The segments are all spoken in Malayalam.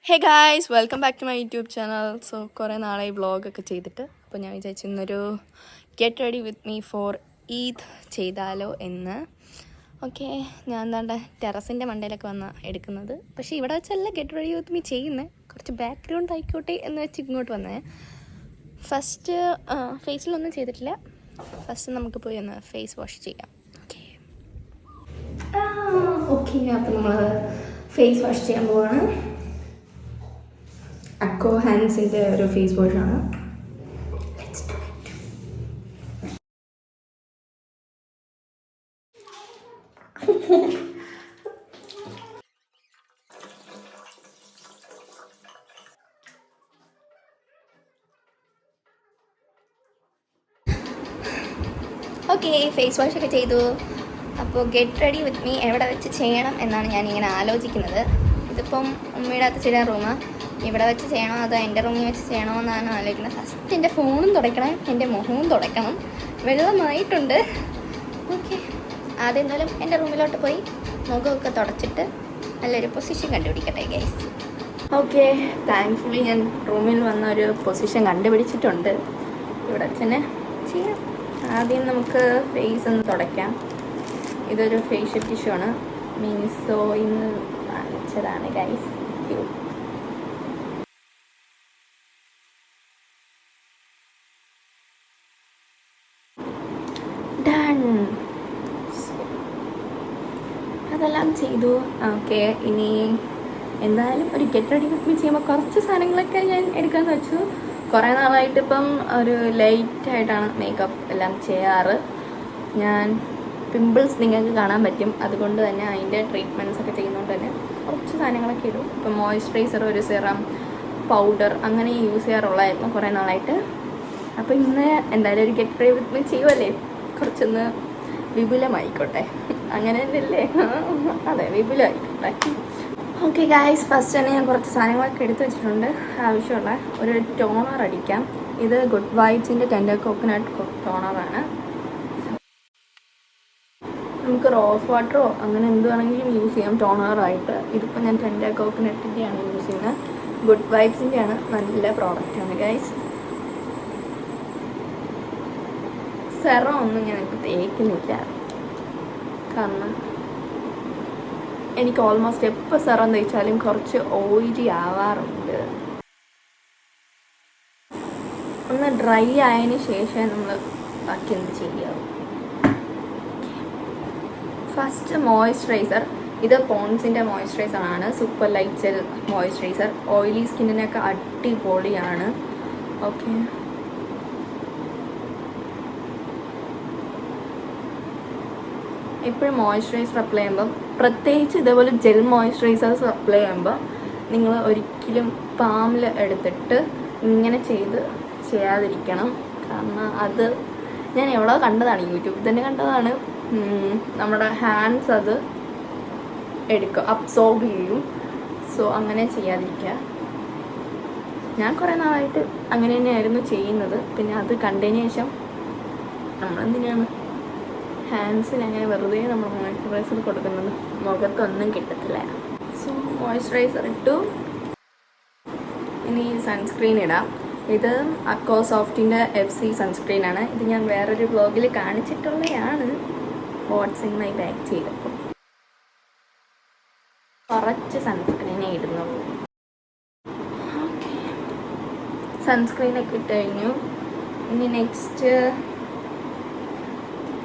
Hey guys, welcome back to my YouTube channel. So കുറേ നാളായി വ്ളോഗൊക്കെ ചെയ്തിട്ട് അപ്പോൾ ഞാൻ വിചാരിച്ചു ഇന്നൊരു get ready with me for Eid ചെയ്താലോ എന്ന്. ഓക്കെ, ഞാൻ എന്താണ്ട് ടെറസിൻ്റെ മണ്ടയിലൊക്കെ വന്നാണ് എടുക്കുന്നത്. പക്ഷേ ഇവിടെ വെച്ചല്ല ഗെറ്റ് റെഡി വിത്ത് മീ ചെയ്യുന്നത്, കുറച്ച് ബാക്ക്ഗ്രൗണ്ട് ആയിക്കോട്ടെ എന്ന് വെച്ച് ഇങ്ങോട്ട് വന്നേ. ഫസ്റ്റ് ഫേസിലൊന്നും ചെയ്തിട്ടില്ല. ഫസ്റ്റ് നമുക്ക് പോയി ഒന്ന് ഫേസ് വാഷ് ചെയ്യാം. ഓക്കെ, അപ്പോൾ നമ്മൾ ഫേസ് വാഷ് ചെയ്യാൻ പോവാണ്. അക്കോ ഹാൻഡ്സിൻ്റെ ഒരു ഫേസ് വാഷാണ്. ഓക്കെ, ഫേസ് വാഷൊക്കെ ചെയ്തു. അപ്പോൾ ഗെറ്റ് റെഡി വിത്ത് മീ എവിടെ വെച്ച് ചെയ്യണം എന്നാണ് ഞാനിങ്ങനെ ആലോചിക്കുന്നത്. ഇതിപ്പം ഉമ്മയുടെ അച്ഛൻ്റെ റൂമാണ്. ഇവിടെ വെച്ച് ചെയ്യണോ അതോ എൻ്റെ റൂമിൽ വെച്ച് ചെയ്യണോ എന്നാണ് ആലോചിക്കുന്നത്. ഫസ്റ്റ് എൻ്റെ ഫോണും തുടയ്ക്കണം, എൻ്റെ മുഖവും തുടയ്ക്കണം. വെള്ളമായിട്ടുണ്ട്. ഓക്കെ, ആദ്യം എന്തായാലും എൻ്റെ റൂമിലോട്ട് പോയി മുഖമൊക്കെ തുടച്ചിട്ട് നല്ലൊരു പൊസിഷൻ കണ്ടുപിടിക്കട്ടെ ഗൈസ്. ഓക്കെ, താങ്ക്ഫുള്ളി ഞാൻ റൂമിൽ വന്ന ഒരു പൊസിഷൻ കണ്ടുപിടിച്ചിട്ടുണ്ട്. ഇവിടെ തന്നെ ചെയ്യാം. ആദ്യം നമുക്ക് ഫേസ് ഒന്ന് തുടയ്ക്കാം. ഇതൊരു ഫേഷ്യൽ ടിഷ്യൂ ആണ്, മിനിസോയിൽ നിന്ന് വാങ്ങിച്ചതാണ് ഗൈസ്. ഡൺ. അതെല്ലാം ചെയ്തു. ഓക്കെ, ഇനി എന്തായാലും ഒരു ഗെറ്റ് റെഡി വിത്ത് മീ ചെയ്യുമ്പോൾ കുറച്ച് സാധനങ്ങളൊക്കെ ഞാൻ എടുക്കാമെന്ന് വെച്ചു. കുറേ നാളായിട്ട് ഇപ്പം ഒരു ലൈറ്റായിട്ടാണ് മേക്കപ്പ് എല്ലാം ചെയ്യാറ്. ഞാൻ പിമ്പിൾസ് നിങ്ങൾക്ക് കാണാൻ പറ്റും, അതുകൊണ്ട് തന്നെ അതിൻ്റെ ട്രീറ്റ്മെൻറ്റ്സ് ഒക്കെ ചെയ്യുന്നതുകൊണ്ട് തന്നെ കുറച്ച് സാധനങ്ങളൊക്കെ ഇടും. ഇപ്പം മോയ്സ്ചറൈസർ, ഒരു സിറം, പൗഡർ അങ്ങനെ യൂസ് ചെയ്യാറുള്ളതായിരുന്നു കുറേ നാളായിട്ട്. അപ്പോൾ ഇന്ന് എന്തായാലും ഒരു ഗെറ്റ് റെഡി വിത്ത് മീ ചെയ്യുമല്ലേ, കുറച്ചൊന്ന് വിപുലമായിക്കോട്ടെ. അങ്ങനെ തന്നെയല്ലേ? അതെ, വിപുലമായിക്കോട്ടെ. ഓക്കെ ഗായ്സ്, ഫസ്റ്റ് തന്നെ ഞാൻ കുറച്ച് സാധനങ്ങളൊക്കെ എടുത്ത് വെച്ചിട്ടുണ്ട്. ആവശ്യമുള്ള ഒരു ടോണർ അടിക്കാം. ഇത് ഗുഡ് വൈബ്സിൻ്റെ ടെൻഡർ കോക്കനട്ട് ടോണറാണ്. നമുക്ക് റോസ് വാട്ടറോ അങ്ങനെ എന്ത് വേണമെങ്കിലും യൂസ് ചെയ്യാം ടോണറായിട്ട്. ഇതിപ്പോൾ ഞാൻ ടെൻഡർ കോക്കനട്ടിൻ്റെയാണ് യൂസ് ചെയ്യുന്നത്. ഗുഡ് വൈബ്സിൻ്റെയാണ്, നല്ല പ്രോഡക്റ്റാണ് ഗൈസ്. സെറം ഒന്നും ഞാൻ ഇപ്പോൾ തേക്കുന്നില്ല, കാരണം എനിക്ക് ഓൾമോസ്റ്റ് എപ്പോൾ സെറം തേച്ചാലും കുറച്ച് ഓയിലി ആവാറുണ്ട്. ഒന്ന് ഡ്രൈ ആയതിന് ശേഷം നമ്മൾ ബാക്കി എന്ത് ചെയ്യാം. First moisturiser. ഇത് പോൺസിൻ്റെ മോയ്സ്ചറൈസറാണ്, super light gel moisturiser. Oily സ്കിന്നിനൊക്കെ അടിപൊളിയാണ്. ഓക്കെ, എപ്പോഴും മോയ്സ്ചറൈസർ അപ്ലൈ ചെയ്യുമ്പം, പ്രത്യേകിച്ച് ഇതേപോലെ ജെൽ മോയ്സ്ചറൈസേഴ്സ് അപ്ലൈ ചെയ്യുമ്പോൾ നിങ്ങൾ ഒരിക്കലും പാമിൽ എടുത്തിട്ട് ഇങ്ങനെ ചെയ്യാതിരിക്കണം. കാരണം അത് ഞാൻ എവിടെ കണ്ടതാണ്, യൂട്യൂബിൽ തന്നെ കണ്ടതാണ്. നമ്മുടെ ഹാൻഡ്സ് അത് എടുക്കും, അബ്സോർബ് ചെയ്യും. സോ അങ്ങനെ ചെയ്യാതിരിക്കുക. ഞാൻ കുറേ നാളായിട്ട് അങ്ങനെ തന്നെയായിരുന്നു ചെയ്യുന്നത്. പിന്നെ അത് കണ്ടതിന് ശേഷം നമ്മളെന്തിനാണ് ഹാൻഡ്സിന് അങ്ങനെ വെറുതെ നമ്മൾ മോയ്സ്ചറൈസർ കൊടുക്കുന്നത്, മുഖത്തൊന്നും കിട്ടത്തില്ല. സോ മോയ്സ്ചറൈസർ ഇട്ടു. ഇനി സൺസ്ക്രീൻ ഇടാം. ഇത് അക്കോ സോഫ്റ്റിൻ്റെ FC സൺസ്ക്രീനാണ്. ഇത് ഞാൻ വേറൊരു വ്ളോഗിൽ കാണിച്ചിട്ടുള്ളതാണ്. വാട്ട്സ് ഇൻ മൈ ബാഗ് ചെയ്തപ്പോൾ കുറച്ച് സൺസ്ക്രീനേ ഇടുന്നുള്ളൂ. ഓക്കെ, സൺസ്ക്രീനൊക്കെ ഇട്ട് കഴിഞ്ഞു. ഇനി നെക്സ്റ്റ്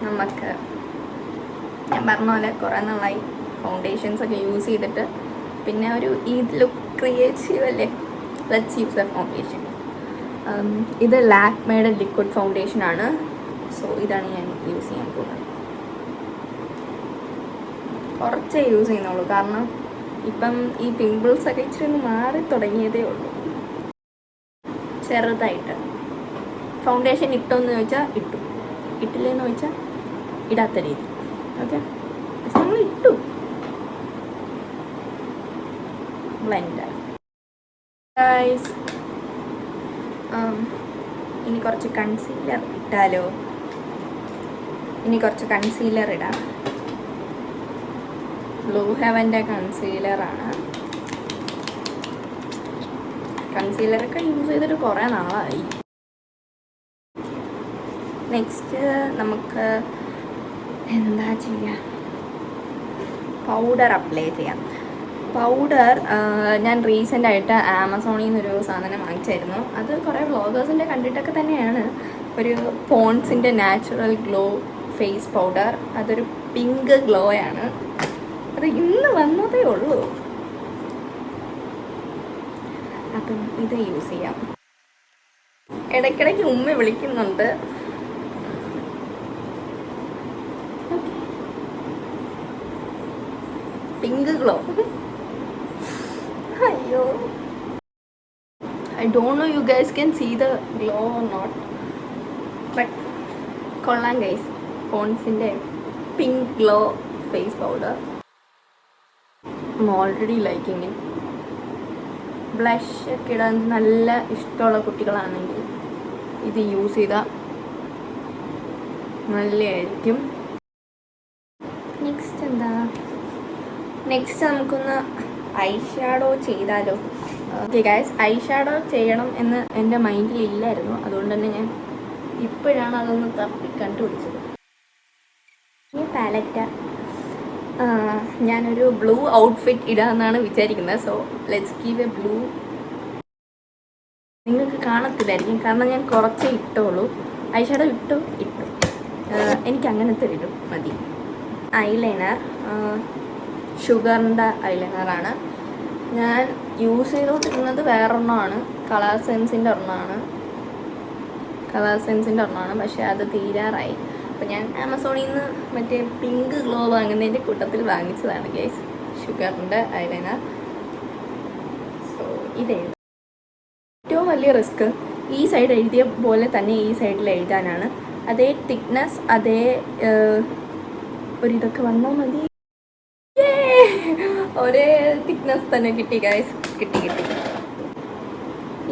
നമുക്ക്, ഞാൻ പറഞ്ഞ പോലെ കുറേ നാളായി ഫൗണ്ടേഷൻസ് ഒക്കെ യൂസ് ചെയ്തിട്ട്, പിന്നെ ഒരു ഈദ് ലുക്ക് ക്രിയേറ്റ് ചെയ്യുമല്ലേ, ലെറ്റ്സ് യൂസ് എ ഫൗണ്ടേഷൻ. ഇത് ലാക്മേയുടെ ലിക്വിഡ് ഫൗണ്ടേഷനാണ്. സോ ഇതാണ് ഞാൻ യൂസ് ചെയ്യാൻ പോകുന്നത്. കുറച്ചേ യൂസ് ചെയ്യുന്നുള്ളൂ, കാരണം ഇപ്പം ഈ പിമ്പിൾസൊക്കെ ഇച്ചിരി ഒന്ന് മാറി തുടങ്ങിയതേ ഉള്ളൂ. ചെറുതായിട്ട്. ഫൗണ്ടേഷൻ ഇട്ടോന്ന് ചോദിച്ചാൽ ഇട്ടു, ഇട്ടില്ലെന്ന് ചോദിച്ചാൽ ഇടാത്ത രീതി. ഓക്കെ, നമ്മൾ ഇട്ടു. Blender guys. ഇനി കുറച്ച് കൺസീലർ ഇട്ടാലോ? ഇനി കുറച്ച് കൺസീലർ ഇടാം. ബ്ലൂ ഹെവൻ്റെ കൺസീലറാണ്. കൺസീലറൊക്കെ യൂസ് ചെയ്തിട്ട് കുറേ നാളായി. നെക്സ്റ്റ് നമുക്ക് എന്താ ചെയ്യുക, പൗഡർ അപ്ലൈ ചെയ്യാം. പൗഡർ ഞാൻ റീസെൻ്റായിട്ട് ആമസോണിൽ നിന്നൊരു സാധനം വാങ്ങിച്ചായിരുന്നു. അത് കുറേ വ്ളോഗേഴ്സിൻ്റെ കണ്ടിട്ടൊക്കെ തന്നെയാണ്. ഒരു പോൺസിൻ്റെ നാച്ചുറൽ ഗ്ലോ ഫേസ് പൗഡർ. അതൊരു പിങ്ക് ഗ്ലോയാണ്. അത് ഇന്ന് വന്നതേ ഉള്ളൂ. അപ്പം ഇത് യൂസ് ചെയ്യാം. ഇടയ്ക്കിടയ്ക്ക് ഉമ്മ വിളിക്കുന്നുണ്ട്. Pink glow. അയ്യോ, I don't know you guys can see the glow or not, but കൊള്ളാം ഗൈസ്. പോൺസിൻ്റെ pink glow face powder. I'm already liking it. Blush ഒക്കെ ഇടാൻ നല്ല ഇഷ്ടമുള്ള കുട്ടികളാണെങ്കിൽ ഇത് യൂസ് ചെയ്താൽ നല്ലതായിരിക്കും. നെക്സ്റ്റ് എന്താ, നെക്സ്റ്റ് നമുക്കൊന്ന് ഐ ഷാഡോ ചെയ്താലോ? ഓക്കെ ഗൈസ്, ഐ ഷാഡോ ചെയ്യണം എന്ന് എൻ്റെ മൈൻഡിൽ ഇല്ലായിരുന്നു. അതുകൊണ്ട് തന്നെ ഞാൻ ഇപ്പോഴാണ് അതൊന്ന് തപ്പി കണ്ടുപിടിച്ചത്. ഈ പാലറ്റ് ഞാനൊരു ബ്ലൂ ഔട്ട്ഫിറ്റ് ഇടാമെന്നാണ് വിചാരിക്കുന്നത്. So let's give A blue. നിങ്ങൾക്ക് കാണത്തില്ലായിരിക്കും കാരണം ഞാൻ കുറച്ചേ ഇട്ടുള്ളൂ. ഐ ഷാഡോ ഇട്ടു. എനിക്ക് അങ്ങനത്തെ ഇടും മതി. ഐലൈനർ ഷുഗറിൻ്റെ ഐലൈനറാണ് ഞാൻ യൂസ് ചെയ്തുകൊണ്ടിരുന്നത്. വേറൊരെണ്ണമാണ്, കളർ സെൻസിൻ്റെ ഒരെണ്ണമാണ്. പക്ഷേ അത് തീരാറായി. അപ്പോൾ ഞാൻ ആമസോണിൽ നിന്ന് മറ്റേ പിങ്ക് ഗ്ലോ വാങ്ങുന്നതിൻ്റെ കൂട്ടത്തിൽ വാങ്ങിച്ചതാണ് ഗൈസ്, ഷുഗറിൻ്റെ ഐലൈനർ. സോ ഇതെഴുതാം. ഏറ്റവും വലിയ റിസ്ക് ഈ സൈഡ് എഴുതിയ പോലെ തന്നെ ഈ സൈഡിൽ എഴുതാനാണ്. അതേ തിക്നെസ്, അതേ ഒരിതൊക്കെ വന്നാൽ മതി. ഒരേ തിക്നെസ് തന്നെ കിട്ടി ഗൈസ്, കിട്ടി.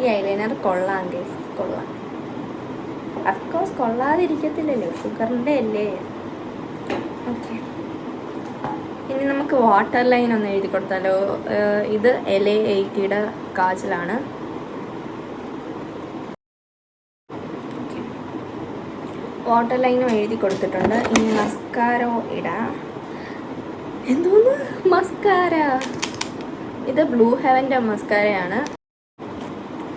ഈ ഐലൈനർ കൊള്ളാം ഗൈസ്, കൊള്ളാം. അഫ്കോഴ്സ് കൊള്ളാതിരിക്കത്തില്ലല്ലോ, ഷുഗറിൻ്റെ അല്ലേ. ഓക്കെ, ഇനി നമുക്ക് വാട്ടർ ലൈൻ ഒന്ന് എഴുതി കൊടുത്താലോ? ഇത് LA80 കാജലാണ്. വാട്ടർ ലൈനും എഴുതി കൊടുത്തിട്ടുണ്ട്. ഇനി മസ്കാരോ ഇടാം. എന്തോന്ന് മസ്കാര? ഇത് ബ്ലൂ ഹെവൻ്റെ മസ്കാരയാണ്.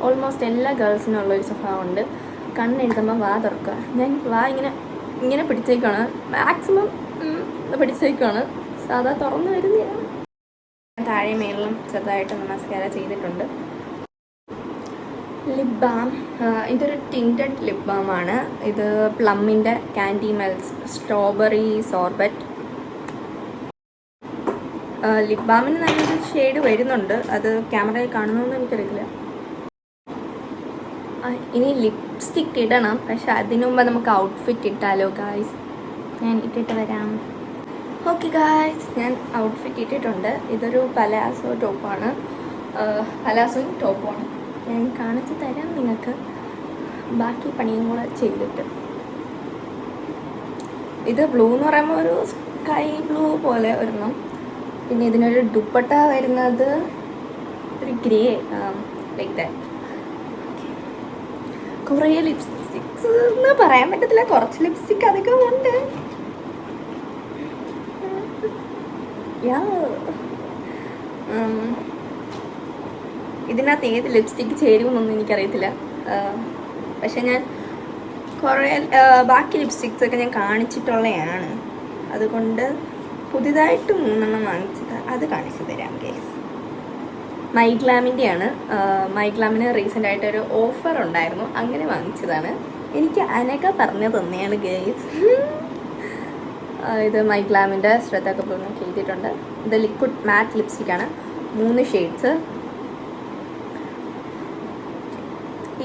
ഓൾമോസ്റ്റ് എല്ലാ ഗേൾസിനും ഉള്ളൊരു സ്വഭാവമുണ്ട്, കണ്ണെഴുതുമ്പോൾ വാ തുറക്കുക. ഞാൻ വാ ഇങ്ങനെ പിടിച്ചേക്കാണ്, മാക്സിമം പിടിച്ചേക്കാണ്, സാധാ തുറന്നു വരുന്നില്ല. താഴെ മേളിലും ചെറുതായിട്ടൊന്ന് മസ്കാര ചെയ്തിട്ടുണ്ട്. ലിപ് ബാം, ഇതൊരു ടിൻറ്റഡ് ലിപ് ബാമാണ്. ഇത് പ്ലമ്മിൻ്റെ കാൻഡി മെൽസ് സ്ട്രോബെറി സോർബറ്റ്. ലിപ് ബാമിന് നല്ലൊരു ഷെയ്ഡ് വരുന്നുണ്ട്, അത് ക്യാമറയിൽ കാണുന്നതെന്ന് എനിക്കറിയില്ല. ഇനി ലിപ്സ്റ്റിക്ക് ഇടണം, പക്ഷെ അതിനു മുമ്പ് നമുക്ക് ഔട്ട്ഫിറ്റ് ഇട്ടാലോ ഗായ്സ്? ഞാൻ ഇട്ടിട്ട് വരാം. ഓക്കെ ഗായ്സ്, ഞാൻ ഔട്ട്ഫിറ്റ് ഇട്ടിട്ടുണ്ട്. ഇതൊരു പലാസോ ടോപ്പാണ്, പലാസോയും ടോപ്പാണ്. ഞാൻ കാണിച്ചു തരാം നിങ്ങൾക്ക്, ബാക്കി പണിയും കൂടെ ചെയ്തിട്ട്. ഇത് ബ്ലൂ എന്ന് പറയുമ്പോൾ ഒരു സ്കൈ ബ്ലൂ പോലെ ഒരെണ്ണം. പിന്നെ ഇതിനൊരു ദുപ്പട്ട വരുന്നത് ഒരു ഗ്രേ ലൈക്ക് ദാറ്റ്. കുറേ ലിപ്സ്റ്റിക്സ് എന്ന് പറയാൻ പറ്റത്തില്ല, കുറച്ച് ലിപ്സ്റ്റിക്ക് അതൊക്കെ ഉണ്ട്. ഇതിനകത്ത് ഏത് ലിപ്സ്റ്റിക്ക് ചേരുമെന്നൊന്നും എനിക്കറിയത്തില്ല. പക്ഷെ ഞാൻ കുറേ ബാക്കി ലിപ്സ്റ്റിക്സൊക്കെ ഞാൻ കാണിച്ചിട്ടുള്ളതാണ്. അതുകൊണ്ട് പുതിയതായിട്ട് 3 വാങ്ങിച്ചത്, അത് കാണിച്ചു തരാം ഗൈസ്. മൈഗ്ലാമിൻ്റെയാണ്. മൈഗ്ലാമിന് റീസെൻ്റായിട്ടൊരു ഓഫർ ഉണ്ടായിരുന്നു, അങ്ങനെ വാങ്ങിച്ചതാണ്. എനിക്ക് അനക പറഞ്ഞു തന്നെയാണ് ഗൈസ്. ഇത് മൈഗ്ലാമിൻ്റെ ശ്രദ്ധ കപൂർ ചെയ്തിട്ടുണ്ട്. ഇത് ലിക്വിഡ് മാറ്റ് ലിപ്സ്റ്റിക്കാണ്, 3 ഷെയ്ഡ്സ്.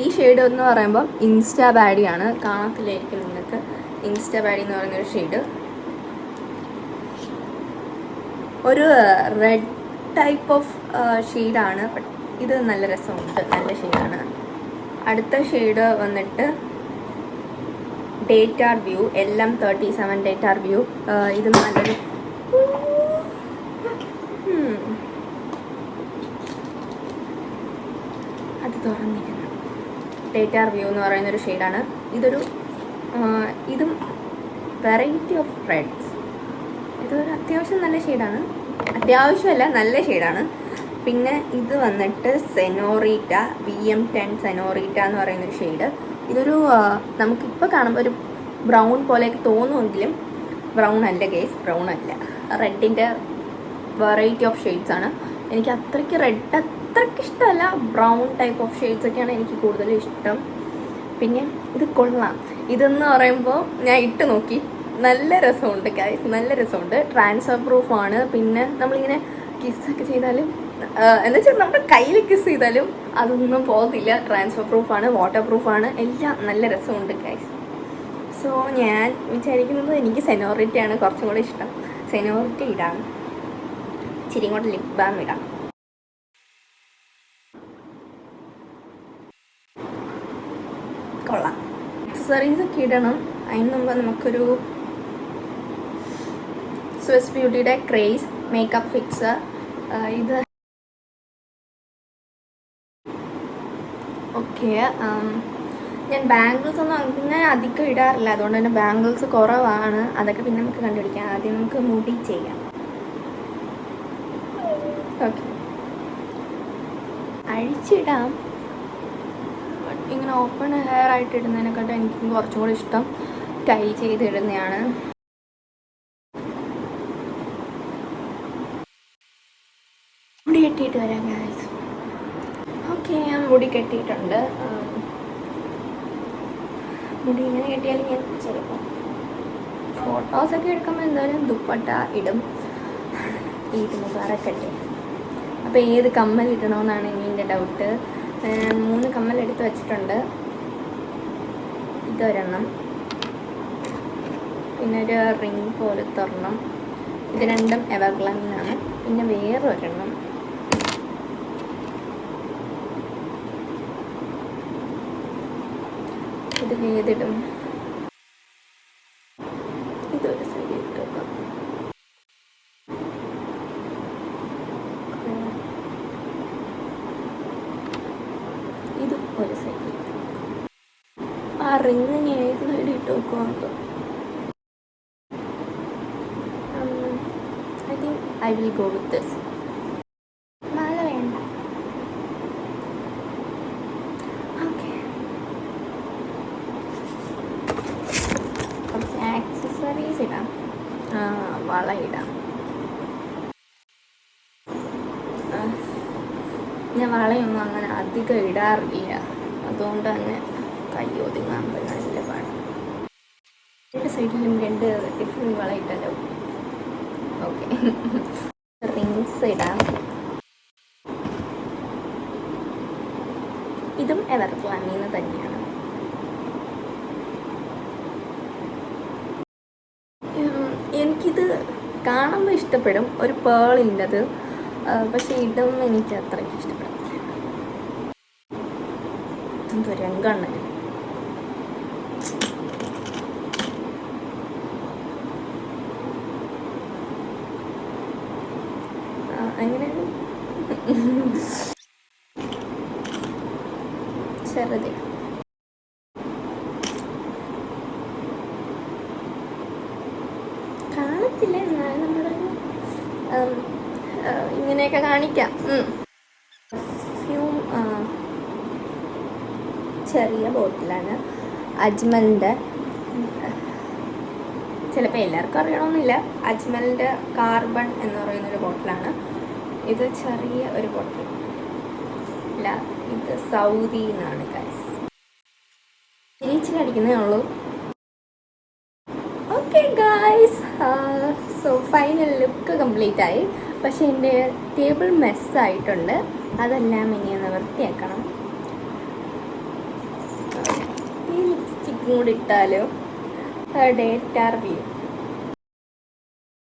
ഈ ഷെയ്ഡ് എന്ന് പറയുമ്പോൾ ഇൻസ്റ്റാ ബാഡിയാണ്, കാണത്തില്ലായിരിക്കും നിങ്ങൾക്ക്. ഇൻസ്റ്റാ ബാഡി എന്ന് പറയുന്നൊരു ഷെയ്ഡ്, ഒരു റെഡ് ടൈപ്പ് ഓഫ് ഷെയ്ഡാണ്. ബട്ട് ഇത് നല്ല രസമുണ്ട്, നല്ല ഷെയ്ഡാണ്. അടുത്ത ഷെയ്ഡ് വന്നിട്ട് ഡേറ്റാർ വ്യൂ, LM37 ഡേറ്റാർ വ്യൂ. ഇത് നല്ലൊരു അത് തുറന്നിരുന്നു. ഡേറ്റാർ വ്യൂ എന്ന് പറയുന്നൊരു ഷെയ്ഡാണ്. ഇതും വെറൈറ്റി ഓഫ് റെഡ്സ്. ഇതൊരു അത്യാവശ്യം നല്ല ഷെയ്ഡാണ്. അത്യാവശ്യമല്ല, നല്ല ഷെയ്ഡാണ്. പിന്നെ ഇത് വന്നിട്ട് സെനോറിറ്റ VM10 സെനോറിറ്റ എന്ന് പറയുന്നൊരു ഷെയ്ഡ്. ഇതൊരു നമുക്കിപ്പോൾ കാണുമ്പോൾ ഒരു ബ്രൗൺ പോലെയൊക്കെ തോന്നുമെങ്കിലും ബ്രൗൺ അല്ല ഗേസ്, ബ്രൗൺ അല്ല. റെഡിൻ്റെ വെറൈറ്റി ഓഫ് ഷെയ്ഡ്സ് ആണ്. എനിക്ക് അത്രയ്ക്ക് റെഡ് അത്രയ്ക്ക് ഇഷ്ടമല്ല, ബ്രൗൺ ടൈപ്പ് ഓഫ് ഷെയ്ഡ്സ് ഒക്കെയാണ് എനിക്ക് കൂടുതലും ഇഷ്ടം. പിന്നെ ഇത് കൊള്ളാം. ഇതെന്ന് പറയുമ്പോൾ ഞാൻ ഇട്ട് നോക്കി, നല്ല രസമുണ്ട് ഗൈസ്, നല്ല രസമുണ്ട്. ട്രാൻസ്ഫർ പ്രൂഫാണ്. പിന്നെ നമ്മളിങ്ങനെ കിസ്സൊക്കെ ചെയ്താലും എന്ന് വെച്ചാൽ നമ്മുടെ കയ്യിൽ കിസ് ചെയ്താലും അതൊന്നും പോകത്തില്ല. ട്രാൻസ്ഫർ പ്രൂഫാണ്, വാട്ടർ പ്രൂഫാണ്, എല്ലാം നല്ല രസമുണ്ട് ഗൈസ്. സോ ഞാൻ വിചാരിക്കുന്നത് എനിക്ക് സെനോറിറ്റയാണ് കുറച്ചും കൂടെ ഇഷ്ടം. സെനോറിറ്റ ഇടാം, ഇച്ചിരി ഇങ്ങോട്ട് ലിപ് ബാം ഇടാം. കൊള്ളാം. ആക്സസറീസൊക്കെ ഇടണം. അതിന് മുമ്പ് നമുക്കൊരു സ്വിസ് ബ്യൂട്ടിയുടെ ക്രേസ് മേക്കപ്പ് ഫിക്സർ. ഇത് ഓക്കെ. ഞാൻ ബാംഗിൾസ് ഒന്നും അങ്ങനെ അധികം ഇടാറില്ല, അതുകൊണ്ട് തന്നെ ബാംഗിൾസ് കുറവാണ്. അതൊക്കെ പിന്നെ നമുക്ക് കണ്ടുപിടിക്കാം. ആദ്യം നമുക്ക് മുടി ചെയ്യാം. ഓക്കെ, അഴിച്ചിടാം. ഇങ്ങനെ ഓപ്പൺ ഹെയർ ആയിട്ട് ഇടുന്നതിനെക്കാട്ടും എനിക്ക് കുറച്ചും കൂടി ഇഷ്ടം ടൈ ചെയ്തിടുന്നതാണ്. മുടി കെട്ടിയിട്ട് വരാം ഗൈസ്. ഓക്കെ, ഞാൻ മുടി കെട്ടിയിട്ടുണ്ട്. മുടി ഇങ്ങനെ കെട്ടിയാൽ ഞാൻ ചിലപ്പോൾ ഫോട്ടോസൊക്കെ എടുക്കുമ്പോൾ എന്തായാലും ദുപ്പട്ട ഇടും. ഇത് മുബാറക്കട്ടെ. അപ്പോൾ ഏത് കമ്മലിടണമെന്നാണ് ഇനി എൻ്റെ ഡൗട്ട്. 3 കമ്മലെടുത്ത് വെച്ചിട്ടുണ്ട്. ഇതൊരെണ്ണം, പിന്നെ ഒരു റിങ് പോലത്തെ ഒരെണ്ണം. ഇത് രണ്ടും എവർഗ്ലാമിനാണ്. പിന്നെ വേറൊരെണ്ണം. ഇത് ഏതിടും? ഇതൊരു സൈഡിൽ ഇട്ട് വെക്കാം. ഇത് ഒരു സൈഡിൽ. ആ റിങ് ഞാൻ ഏത് സൈഡിൽ ഇട്ട് വെക്കുവാണ്. I think I will go with this. മാല വേണ്ട. ഓക്കെ, കുറച്ച് ആക്സസറീസ് ഇടാം. വള ഇടാം. ഞാൻ വളയൊന്നും അങ്ങനെ അധികം ഇടാറില്ല, അതുകൊണ്ട് തന്നെ കൈ ഒതുങ്ങാൻ നല്ല പാട്. 2 സൈഡിലും 2 ഡിഫറെൻറ്റ് വള ഇട്ടല്ലോ. ഓക്കെ, റിങ്സ് ഇടാം. ഇതും എവർഗ്ലാമിന്ന് തന്നെയാണ്. എനിക്കിത് കാണുമ്പോൾ ഇഷ്ടപ്പെടും, ഒരു പേളിൻ്റെത്. പക്ഷെ ഇടും എനിക്ക് അത്രയ്ക്ക് ഇഷ്ടപ്പെടത്തില്ല. എന്തോ രംഗണ്ണ. അങ്ങനെ ചെറുത് കാണത്തില്ല, എന്നാലും നമ്മളൊരു ഇങ്ങനെയൊക്കെ കാണിക്കാം. പെർഫ്യൂം ചെറിയ ബോട്ടിലാണ്. അജ്മലിൻ്റെ, ചിലപ്പോൾ എല്ലാവർക്കും അറിയണമെന്നില്ല, അജ്മലിൻ്റെ കാർബൺ എന്ന് പറയുന്നൊരു ബോട്ടിലാണ്. ഇത് ചെറിയ ഒരു ബോട്ടിൽ ഇല്ല, ഇത് സൗദിയിൽ നിന്നാണ് ഗൈസ്. ഇച്ചിരി അടിക്കുന്നേ ഉള്ളൂ. Okay guys, so final look complete ആയി. പക്ഷെ എൻ്റെ ടേബിൾ മെസ്സായിട്ടുണ്ട്, അതെല്ലാം ഇനി ഒന്ന് വൃത്തിയാക്കണം. ഈ ലിപ്സ്റ്റിക്കും കൂടി ഇട്ടാലോ. ഡേറ്റാർ വ്യൂ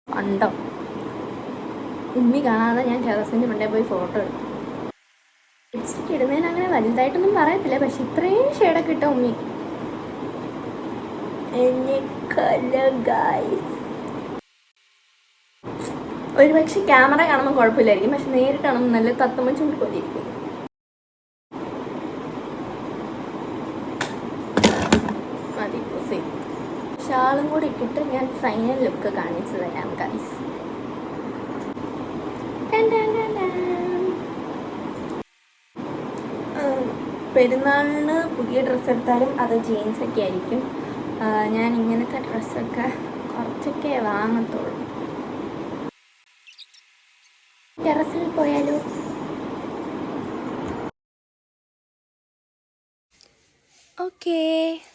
ഉണ്ടോ? ഉമ്മി കാണാതെ ഞാൻ ടെറസിൻ്റെ മുന്നേ പോയി ഫോട്ടോ എടുക്കും. ലിപ്സ്റ്റിക്ക് ഇടുന്നതിന് അങ്ങനെ വലുതായിട്ടൊന്നും പറയത്തില്ല, പക്ഷെ ഇത്രയും ഷെയ്ഡൊക്കെ ഇട്ട ഉമ്മി ഒരു പക്ഷെ ക്യാമറ കാണുമ്പോൾ കുഴപ്പമില്ലായിരിക്കും, പക്ഷെ നേരിട്ട് കാണുമ്പോൾ നല്ല തത്തമ്മ ചൂട് പോലെ ഇരിക്കും. ഷാളും കൂടി ഇട്ടിട്ട് ഞാൻ ഫൈനൽ ലുക്ക് കാണിച്ചു തരാം ഗൈസ്. പെരുന്നാളിന് പുതിയ ഡ്രസ്സ് എടുത്താലും അത് ജീൻസൊക്കെ ആയിരിക്കും. ഞാൻ ഇങ്ങനത്തെ ഡ്രസ്സൊക്കെ കുറച്ചൊക്കെ വാങ്ങത്തുള്ളൂ. ടെറസിൽ പോയാലോ? ഓക്കേ,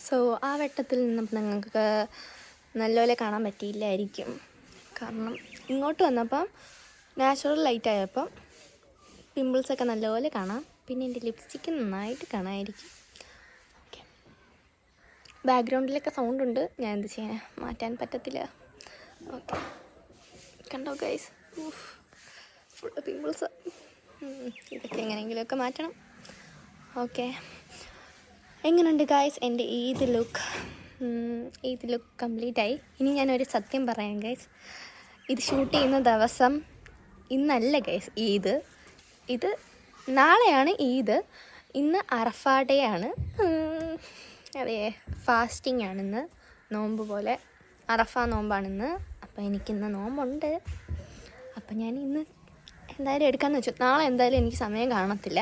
സോ ആ വെട്ടത്തിൽ നിന്നപ്പോൾ നിങ്ങൾക്ക് നല്ലപോലെ കാണാൻ പറ്റിയില്ലായിരിക്കും. കാരണം ഇങ്ങോട്ട് വന്നപ്പം നാച്ചുറൽ ലൈറ്റ് ആയപ്പം പിമ്പിൾസൊക്കെ നല്ലപോലെ കാണാം. പിന്നെ എൻ്റെ ലിപ്സ്റ്റിക്ക് നന്നായിട്ട് കാണാമായിരിക്കും. ഓക്കെ, ബാക്ക്ഗ്രൗണ്ടിലൊക്കെ സൗണ്ട് ഉണ്ട്, ഞാൻ എന്ത് ചെയ്യാൻ, മാറ്റാൻ പറ്റത്തില്ല. ഓക്കെ, കണ്ടോ ഗൈസ്, ഫുള്ള് പിമ്പിൾസ്. ഇതൊക്കെ എങ്ങനെയെങ്കിലുമൊക്കെ മാറ്റണം. ഓക്കെ, എങ്ങനെയുണ്ട് ഗൈസ് എൻ്റെ Eid look? Eid look complete ആയി. ഇനി ഞാനൊരു സത്യം പറയാം ഗൈസ്, ഇത് ഷൂട്ട് ചെയ്യുന്ന ദിവസം ഇന്നല്ല ഗൈസ് ഈദ്. ഇത് നാളെയാണ് ഈദ്. ഇന്ന് അറഫ ഡേ ആണ്. അതെ, ഫാസ്റ്റിംഗ് ആണിന്ന്, നോമ്പ് പോലെ അറഫ നോമ്പാണിന്ന്. അപ്പോൾ എനിക്കിന്ന് നോമ്പുണ്ട്. അപ്പം ഞാൻ ഇന്ന് എന്തായാലും എടുക്കാമെന്ന് വെച്ചു. നാളെ എന്തായാലും എനിക്ക് സമയം കാണത്തില്ല,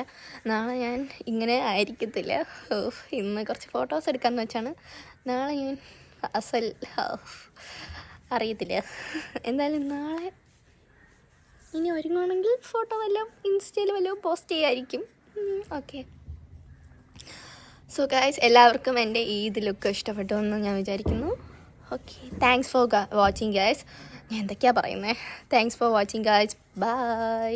നാളെ ഞാൻ ഇങ്ങനെ ആയിരിക്കത്തില്ല. ഇന്ന് കുറച്ച് ഫോട്ടോസ് എടുക്കാമെന്ന് വെച്ചാണ്. നാളെ ഞാൻ അസൽ അറിയത്തില്ല. എന്തായാലും നാളെ ഇനി ഒരുങ്ങുവാണെങ്കിൽ ഫോട്ടോ വല്ലതും ഇൻസ്റ്റയിൽ വല്ലതും പോസ്റ്റ് ചെയ്യായിരിക്കും. ഓക്കെ, സോ ഗൈസ്, എല്ലാവർക്കും എൻ്റെ ഈദ് ലുക്ക് ഇഷ്ടപ്പെട്ടു എന്ന് ഞാൻ വിചാരിക്കുന്നു. Okay, thanks for watching guys. ഞാൻ എന്തൊക്കെയാണ് പറയുന്നത്? Thanks for watching guys. By.